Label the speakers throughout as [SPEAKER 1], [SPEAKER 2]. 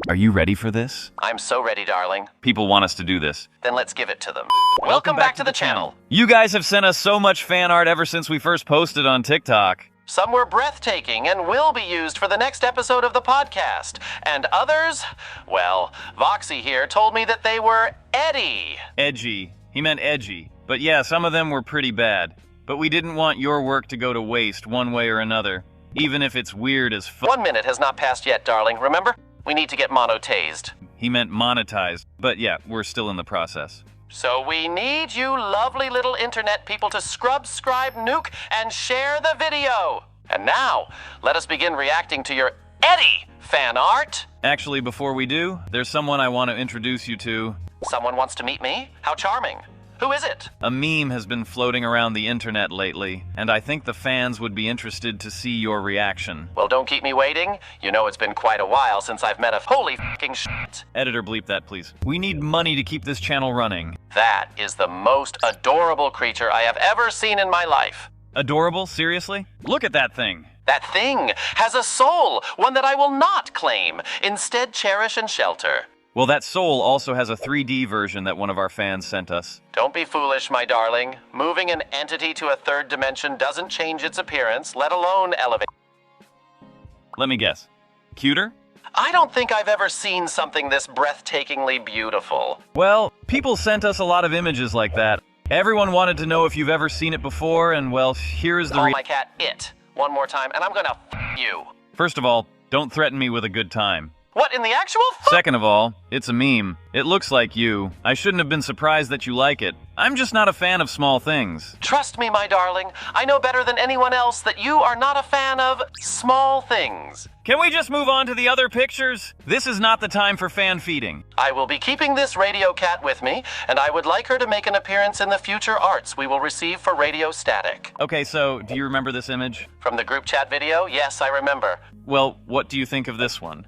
[SPEAKER 1] Are you ready for this?
[SPEAKER 2] I'm so ready, darling.
[SPEAKER 1] People want us to do this.
[SPEAKER 2] Then let's give it to them. Welcome back to the channel.
[SPEAKER 1] You guys have sent us so much fan art ever since we first posted on TikTok.
[SPEAKER 2] Some were breathtaking and will be used for the next episode of the podcast. And others, well, Voxy here told me that they were
[SPEAKER 1] edgy. He meant edgy. But yeah, some of them were pretty bad. But we didn't want your work to go to waste one way or another, even if it's weird as fuck.
[SPEAKER 2] 1 minute has not passed yet, darling. Remember? We need to get monotased.
[SPEAKER 1] He meant monetized. But yeah, we're still in the process.
[SPEAKER 2] So we need you lovely little internet people to subscribe, nuke, and share the video. And now, let us begin reacting to your Eddie fan art.
[SPEAKER 1] Actually, before we do, there's someone I want to introduce you to.
[SPEAKER 2] Someone wants to meet me? How charming. Who is it?
[SPEAKER 1] A meme has been floating around the internet lately, and I think the fans would be interested to see your reaction.
[SPEAKER 2] Well, don't keep me waiting. You know it's been quite a while since I've met a holy fucking shit.
[SPEAKER 1] Editor, bleep that, please. We need money to keep this channel running.
[SPEAKER 2] That is the most adorable creature I have ever seen in my life.
[SPEAKER 1] Adorable? Seriously? Look at that thing.
[SPEAKER 2] That thing has a soul, one that I will not claim. Instead, cherish and shelter.
[SPEAKER 1] Well, that soul also has a 3D version that one of our fans sent us.
[SPEAKER 2] Don't be foolish, my darling. Moving an entity to a third dimension doesn't change its appearance, let alone elevate.
[SPEAKER 1] Let me guess. Cuter?
[SPEAKER 2] I don't think I've ever seen something this breathtakingly beautiful.
[SPEAKER 1] Well, people sent us a lot of images like that. Everyone wanted to know if you've ever seen it before, and well, here's the
[SPEAKER 2] Call my cat it one more time, and I'm gonna you.
[SPEAKER 1] First of all, don't threaten me with a good time.
[SPEAKER 2] What in the actual
[SPEAKER 1] Second of all, it's a meme. It looks like you. I shouldn't have been surprised that you like it. I'm just not a fan of small things.
[SPEAKER 2] Trust me, my darling. I know better than anyone else that you are not a fan of small things.
[SPEAKER 1] Can we just move on to the other pictures? This is not the time for fan feeding.
[SPEAKER 2] I will be keeping this radio cat with me, and I would like her to make an appearance in the future arts we will receive for Radio Static.
[SPEAKER 1] Okay, so do you remember this image?
[SPEAKER 2] From the group chat video? Yes, I remember.
[SPEAKER 1] Well, what do you think of this one?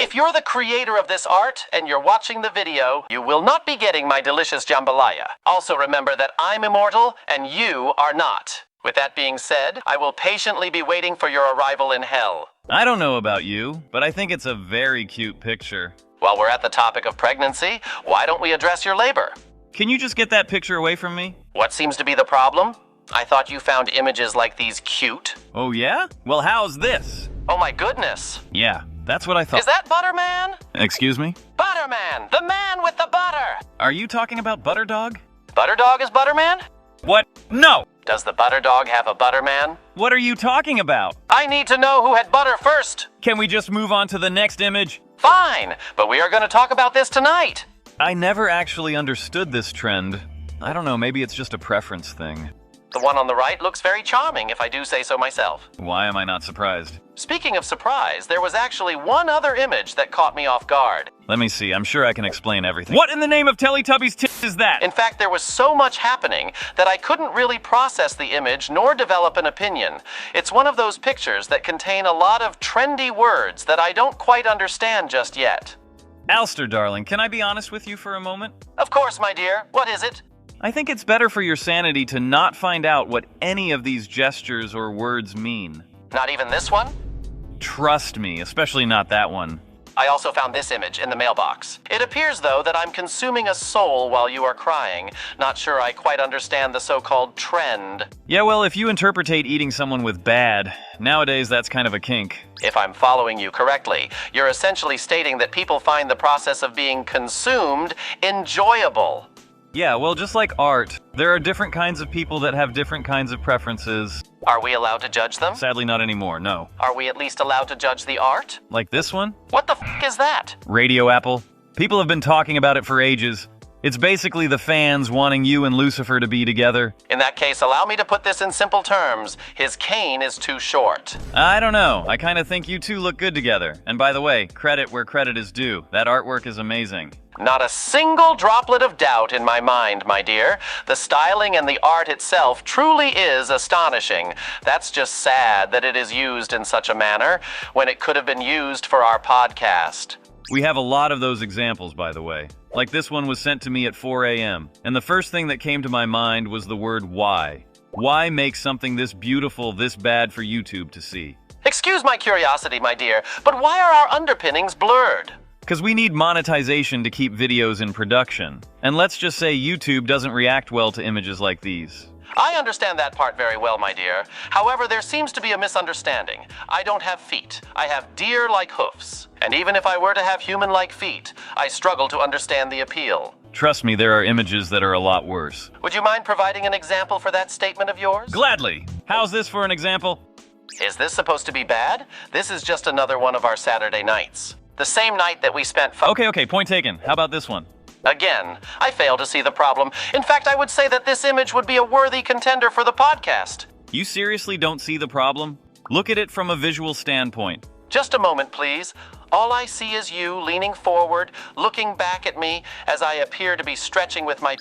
[SPEAKER 2] If you're the creator of this art and you're watching the video, you will not be getting my delicious jambalaya. Also remember that I'm immortal and you are not. With that being said, I will patiently be waiting for your arrival in hell.
[SPEAKER 1] I don't know about you, but I think it's a very cute picture.
[SPEAKER 2] While we're at the topic of pregnancy, why don't we address your labor?
[SPEAKER 1] Can you just get that picture away from me?
[SPEAKER 2] What seems to be the problem? I thought you found images like these cute.
[SPEAKER 1] Oh yeah? Well, how's this?
[SPEAKER 2] Oh my goodness.
[SPEAKER 1] Yeah, that's what I thought.
[SPEAKER 2] Is that Butterman?
[SPEAKER 1] Excuse me?
[SPEAKER 2] Butterman, the man with the butter.
[SPEAKER 1] Are you talking about Butterdog?
[SPEAKER 2] Butterdog is Butterman?
[SPEAKER 1] What? No!
[SPEAKER 2] Does the Butterdog have a Butterman?
[SPEAKER 1] What are you talking about?
[SPEAKER 2] I need to know who had butter first.
[SPEAKER 1] Can we just move on to the next image?
[SPEAKER 2] Fine, but we are going to talk about this tonight.
[SPEAKER 1] I never actually understood this trend. I don't know, maybe it's just a preference thing.
[SPEAKER 2] The one on the right looks very charming, if I do say so myself.
[SPEAKER 1] Why am I not surprised?
[SPEAKER 2] Speaking of surprise, there was actually one other image that caught me off guard.
[SPEAKER 1] Let me see, I'm sure I can explain everything. What in the name of Teletubbies tits is that?
[SPEAKER 2] In fact, there was so much happening that I couldn't really process the image nor develop an opinion. It's one of those pictures that contain a lot of trendy words that I don't quite understand just yet.
[SPEAKER 1] Alastor, darling, can I be honest with you for a moment?
[SPEAKER 2] Of course, my dear. What is it?
[SPEAKER 1] I think it's better for your sanity to not find out what any of these gestures or words mean.
[SPEAKER 2] Not even this one?
[SPEAKER 1] Trust me, especially not that one.
[SPEAKER 2] I also found this image in the mailbox. It appears, though, that I'm consuming a soul while you are crying. Not sure I quite understand the so-called trend.
[SPEAKER 1] Yeah, well, if you interpretate eating someone with bad, nowadays that's kind of a kink.
[SPEAKER 2] If I'm following you correctly, you're essentially stating that people find the process of being consumed enjoyable.
[SPEAKER 1] Yeah, well, just like art, there are different kinds of people that have different kinds of preferences.
[SPEAKER 2] Are we allowed to judge them?
[SPEAKER 1] Sadly, not anymore, no.
[SPEAKER 2] Are we at least allowed to judge the art?
[SPEAKER 1] Like this one?
[SPEAKER 2] What the f*** is that?
[SPEAKER 1] Radio Apple. People have been talking about it for ages. It's basically the fans wanting you and Lucifer to be together.
[SPEAKER 2] In that case, allow me to put this in simple terms. His cane is too short.
[SPEAKER 1] I don't know. I kind of think you two look good together. And by the way, credit where credit is due. That artwork is amazing.
[SPEAKER 2] Not a single droplet of doubt in my mind, my dear. The styling and the art itself truly is astonishing. That's just sad that it is used in such a manner when it could have been used for our podcast.
[SPEAKER 1] We have a lot of those examples, by the way. Like this one was sent to me at 4 a.m. And the first thing that came to my mind was the word why. Why make something this beautiful this bad for YouTube to see?
[SPEAKER 2] Excuse my curiosity, my dear, but why are our underpinnings blurred?
[SPEAKER 1] Because we need monetization to keep videos in production. And let's just say YouTube doesn't react well to images like these.
[SPEAKER 2] I understand that part very well, my dear. However, there seems to be a misunderstanding. I don't have feet. I have deer-like hoofs. And even if I were to have human-like feet, I struggle to understand the appeal.
[SPEAKER 1] Trust me, there are images that are a lot worse.
[SPEAKER 2] Would you mind providing an example for that statement of yours?
[SPEAKER 1] Gladly. How's this for an example?
[SPEAKER 2] Is this supposed to be bad? This is just another one of our Saturday nights. The same night that we spent
[SPEAKER 1] Okay, point taken. How about this one?
[SPEAKER 2] Again, I fail to see the problem. In fact, I would say that this image would be a worthy contender for the podcast.
[SPEAKER 1] You seriously don't see the problem? Look at it from a visual standpoint.
[SPEAKER 2] Just a moment, please. All I see is you leaning forward, looking back at me as I appear to be stretching with my...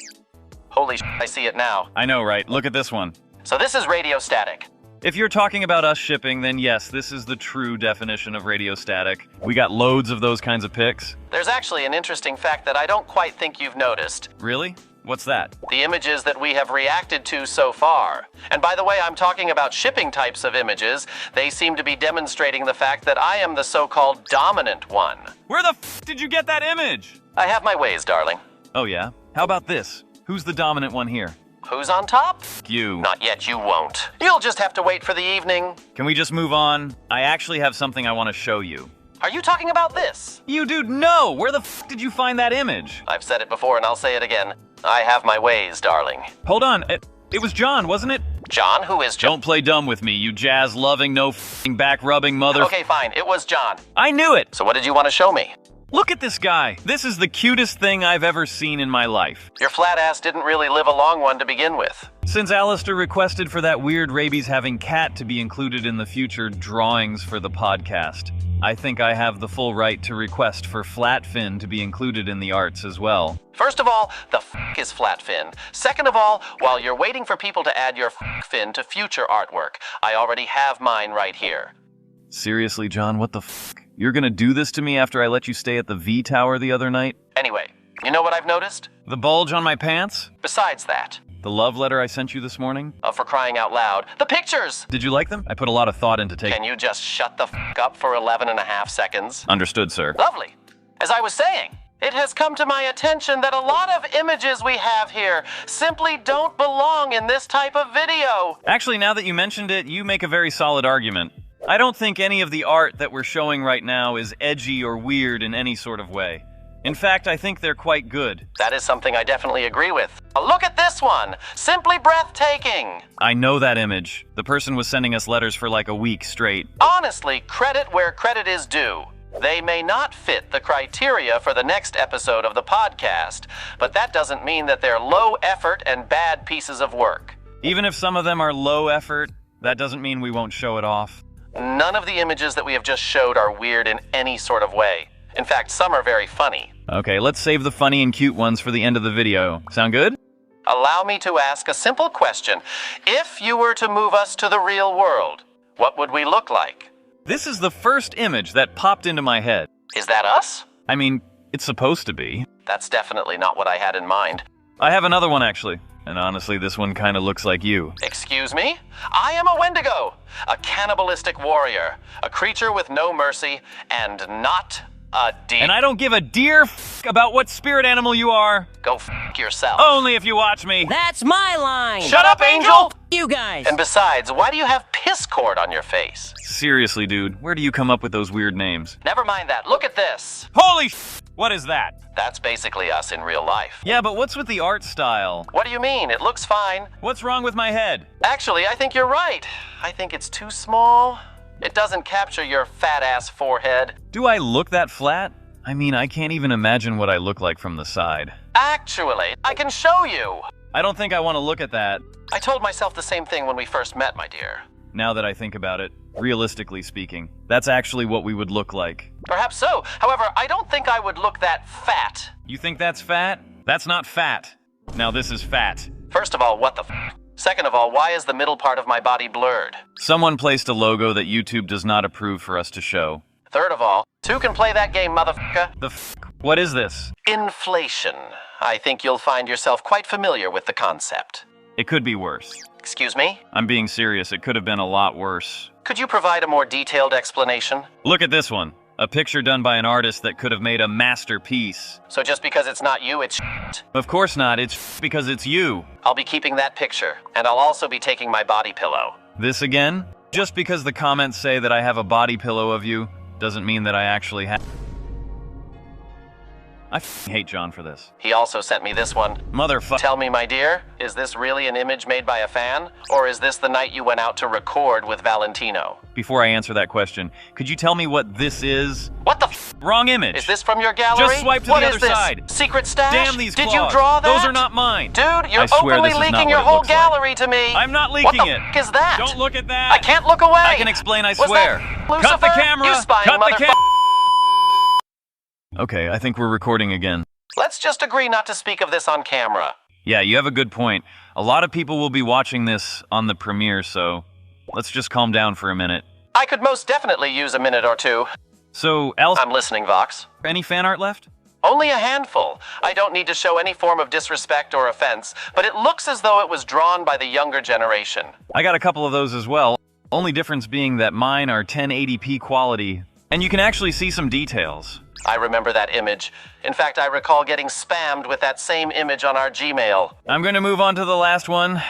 [SPEAKER 2] Holy shit, I see it now.
[SPEAKER 1] I know, right? Look at this one.
[SPEAKER 2] So this is radio static.
[SPEAKER 1] If you're talking about us shipping, then yes, this is the true definition of radio static. We got loads of those kinds of pics.
[SPEAKER 2] There's actually an interesting fact that I don't quite think you've noticed.
[SPEAKER 1] Really? What's that?
[SPEAKER 2] The images that we have reacted to so far. And by the way, I'm talking about shipping types of images. They seem to be demonstrating the fact that I am the so-called dominant one.
[SPEAKER 1] Where the f did you get that image?
[SPEAKER 2] I have my ways, darling.
[SPEAKER 1] Oh yeah? How about this? Who's the dominant one here?
[SPEAKER 2] Who's on top?
[SPEAKER 1] You.
[SPEAKER 2] Not yet, you won't. You'll just have to wait for the evening.
[SPEAKER 1] Can we just move on? I actually have something I want to show you.
[SPEAKER 2] Are you talking about this?
[SPEAKER 1] You dude, no! Where the f did you find that image?
[SPEAKER 2] I've said it before and I'll say it again. I have my ways, darling.
[SPEAKER 1] Hold on, it was John, wasn't it?
[SPEAKER 2] John? Who is John?
[SPEAKER 1] Don't play dumb with me, you jazz-loving, no f***ing back-rubbing mother.
[SPEAKER 2] Okay, fine. It was John.
[SPEAKER 1] I knew it!
[SPEAKER 2] So what did you want to show me?
[SPEAKER 1] Look at this guy. This is the cutest thing I've ever seen in my life.
[SPEAKER 2] Your flat ass didn't really live a long one to begin with.
[SPEAKER 1] Since Alastor requested for that weird rabies-having cat to be included in the future drawings for the podcast, I think I have the full right to request for Flatfin to be included in the arts as well.
[SPEAKER 2] First of all, the f*** is Flatfin. Second of all, while you're waiting for people to add your fin to future artwork, I already have mine right here.
[SPEAKER 1] Seriously, John, what the f***? You're gonna do this to me after I let you stay at the V Tower the other night?
[SPEAKER 2] Anyway, you know what I've noticed?
[SPEAKER 1] The bulge on my pants?
[SPEAKER 2] Besides that.
[SPEAKER 1] The love letter I sent you this morning?
[SPEAKER 2] For crying out loud. The pictures!
[SPEAKER 1] Did you like them? I put a lot of thought into taking...
[SPEAKER 2] Can you just shut the f*** up for 11.5 seconds?
[SPEAKER 1] Understood, sir.
[SPEAKER 2] Lovely. As I was saying, it has come to my attention that a lot of images we have here simply don't belong in this type of video.
[SPEAKER 1] Actually, now that you mentioned it, you make a very solid argument. I don't think any of the art that we're showing right now is edgy or weird in any sort of way. In fact, I think they're quite good.
[SPEAKER 2] That is something I definitely agree with. Look at this one! Simply breathtaking!
[SPEAKER 1] I know that image. The person was sending us letters for like a week straight.
[SPEAKER 2] Honestly, credit where credit is due. They may not fit the criteria for the next episode of the podcast, but that doesn't mean that they're low effort and bad pieces of work.
[SPEAKER 1] Even if some of them are low effort, that doesn't mean we won't show it off.
[SPEAKER 2] None of the images that we have just showed are weird in any sort of way. In fact, some are very funny.
[SPEAKER 1] Okay, let's save the funny and cute ones for the end of the video. Sound good?
[SPEAKER 2] Allow me to ask a simple question. If you were to move us to the real world, what would we look like?
[SPEAKER 1] This is the first image that popped into my head.
[SPEAKER 2] Is that us?
[SPEAKER 1] I mean, it's supposed to be.
[SPEAKER 2] That's definitely not what I had in mind.
[SPEAKER 1] I have another one, actually. And honestly, this one kind of looks like you.
[SPEAKER 2] Excuse me? I am a Wendigo, a cannibalistic warrior, a creature with no mercy, and not a deer.
[SPEAKER 1] And I don't give a deer about what spirit animal you are.
[SPEAKER 2] Go yourself.
[SPEAKER 1] Only if you watch me.
[SPEAKER 3] That's my line!
[SPEAKER 2] Shut up, Angel!
[SPEAKER 3] You guys!
[SPEAKER 2] And besides, why do you have piss cord on your face?
[SPEAKER 1] Seriously, dude, where do you come up with those weird names?
[SPEAKER 2] Never mind that. Look at this.
[SPEAKER 1] Holy what is that?
[SPEAKER 2] That's basically us in real life.
[SPEAKER 1] Yeah, but what's with the art style?
[SPEAKER 2] What do you mean? It looks fine.
[SPEAKER 1] What's wrong with my head?
[SPEAKER 2] Actually, I think you're right. I think it's too small. It doesn't capture your fat-ass forehead.
[SPEAKER 1] Do I look that flat? I mean, I can't even imagine what I look like from the side.
[SPEAKER 2] Actually, I can show you.
[SPEAKER 1] I don't think I want to look at that.
[SPEAKER 2] I told myself the same thing when we first met, my dear.
[SPEAKER 1] Now that I think about it, realistically speaking, that's actually what we would look like.
[SPEAKER 2] Perhaps so. However, I don't think I would look that fat.
[SPEAKER 1] You think that's fat? That's not fat. Now this is fat.
[SPEAKER 2] First of all, what the f***? Second of all, why is the middle part of my body blurred?
[SPEAKER 1] Someone placed a logo that YouTube does not approve for us to show.
[SPEAKER 2] Third of all, two can play that game, motherfucker.
[SPEAKER 1] The what is this?
[SPEAKER 2] Inflation. I think you'll find yourself quite familiar with the concept.
[SPEAKER 1] It could be worse.
[SPEAKER 2] Excuse me?
[SPEAKER 1] I'm being serious. It could have been a lot worse.
[SPEAKER 2] Could you provide a more detailed explanation?
[SPEAKER 1] Look at this one. A picture done by an artist that could have made a masterpiece.
[SPEAKER 2] So just because it's not you, it's shit?
[SPEAKER 1] Of course not. It's because it's you.
[SPEAKER 2] I'll be keeping that picture, and I'll also be taking my body pillow.
[SPEAKER 1] This again? Just because the comments say that I have a body pillow of you doesn't mean that I actually have. I hate John for this.
[SPEAKER 2] He also sent me this one.
[SPEAKER 1] Motherfucker.
[SPEAKER 2] Tell me, my dear, is this really an image made by a fan? Or is this the night you went out to record with Valentino?
[SPEAKER 1] Before I answer that question, could you tell me what this is?
[SPEAKER 2] What the
[SPEAKER 1] Wrong image.
[SPEAKER 2] Is this from your gallery?
[SPEAKER 1] Just swipe to
[SPEAKER 2] What
[SPEAKER 1] the
[SPEAKER 2] is
[SPEAKER 1] other
[SPEAKER 2] this?
[SPEAKER 1] side.
[SPEAKER 2] Secret stash?
[SPEAKER 1] Damn these claws.
[SPEAKER 2] Did you draw that?
[SPEAKER 1] Those are not mine.
[SPEAKER 2] Dude, you're
[SPEAKER 1] I swear
[SPEAKER 2] openly
[SPEAKER 1] this is not
[SPEAKER 2] leaking
[SPEAKER 1] what
[SPEAKER 2] your
[SPEAKER 1] it
[SPEAKER 2] whole
[SPEAKER 1] looks like.
[SPEAKER 2] gallery to me.
[SPEAKER 1] I'm not leaking
[SPEAKER 2] what
[SPEAKER 1] it.
[SPEAKER 2] What is that?
[SPEAKER 1] Don't look at that.
[SPEAKER 2] I can't look away.
[SPEAKER 1] I can explain, I
[SPEAKER 2] Was
[SPEAKER 1] swear.
[SPEAKER 2] that
[SPEAKER 1] Cut the
[SPEAKER 2] Lucifer?
[SPEAKER 1] camera.
[SPEAKER 2] You spying
[SPEAKER 1] Cut the
[SPEAKER 2] motherfucker.
[SPEAKER 1] camera. Okay, I think we're recording again.
[SPEAKER 2] Let's just agree not to speak of this on camera.
[SPEAKER 1] Yeah, you have a good point. A lot of people will be watching this on the premiere, so let's just calm down for a minute.
[SPEAKER 2] I could most definitely use a minute or two.
[SPEAKER 1] So, Alastor,
[SPEAKER 2] I'm listening, Vox.
[SPEAKER 1] any fan art left?
[SPEAKER 2] Only a handful. I don't need to show any form of disrespect or offense, but it looks as though it was drawn by the younger generation.
[SPEAKER 1] I got a couple of those as well. Only difference being that mine are 1080p quality, and you can actually see some details.
[SPEAKER 2] I remember that image. In fact, I recall getting spammed with that same image on our Gmail.
[SPEAKER 1] I'm going to move on to the last one.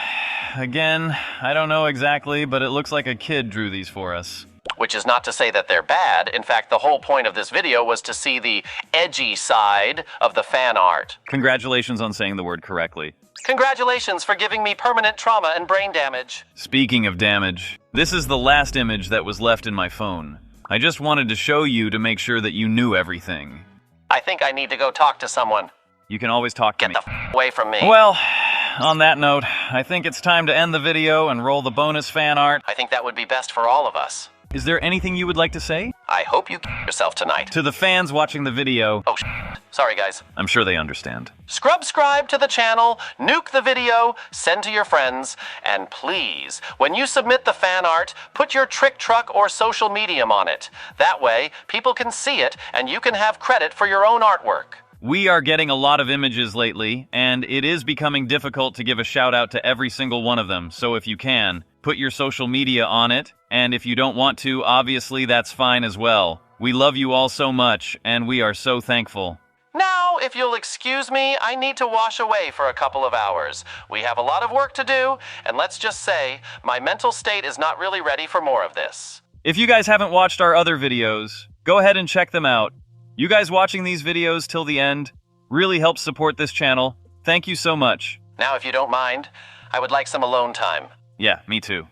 [SPEAKER 1] Again, I don't know exactly, but it looks like a kid drew these for us.
[SPEAKER 2] Which is not to say that they're bad. In fact, the whole point of this video was to see the edgy side of the fan art.
[SPEAKER 1] Congratulations on saying the word correctly.
[SPEAKER 2] Congratulations for giving me permanent trauma and brain damage.
[SPEAKER 1] Speaking of damage, this is the last image that was left in my phone. I just wanted to show you to make sure that you knew everything.
[SPEAKER 2] I think I need to go talk to someone.
[SPEAKER 1] You can always talk to
[SPEAKER 2] Get
[SPEAKER 1] me.
[SPEAKER 2] the away from me.
[SPEAKER 1] Well, on that note, I think it's time to end the video and roll the bonus fan art.
[SPEAKER 2] I think that would be best for all of us.
[SPEAKER 1] Is there anything you would like to say?
[SPEAKER 2] I hope you yourself tonight.
[SPEAKER 1] To the fans watching the video,
[SPEAKER 2] Oh, sorry, guys.
[SPEAKER 1] I'm sure they understand.
[SPEAKER 2] Subscribe to the channel, nuke the video, send to your friends, and please, when you submit the fan art, put your trick truck or social medium on it. That way, people can see it, and you can have credit for your own artwork.
[SPEAKER 1] We are getting a lot of images lately, and it is becoming difficult to give a shout out to every single one of them, so if you can, put your social media on it, and if you don't want to, obviously that's fine as well. We love you all so much, and we are so thankful.
[SPEAKER 2] Now, if you'll excuse me, I need to wash away for a couple of hours. We have a lot of work to do, and let's just say, my mental state is not really ready for more of this.
[SPEAKER 1] If you guys haven't watched our other videos, go ahead and check them out. You guys watching these videos till the end really helps support this channel. Thank you so much.
[SPEAKER 2] Now, if you don't mind, I would like some alone time.
[SPEAKER 1] Yeah, me too.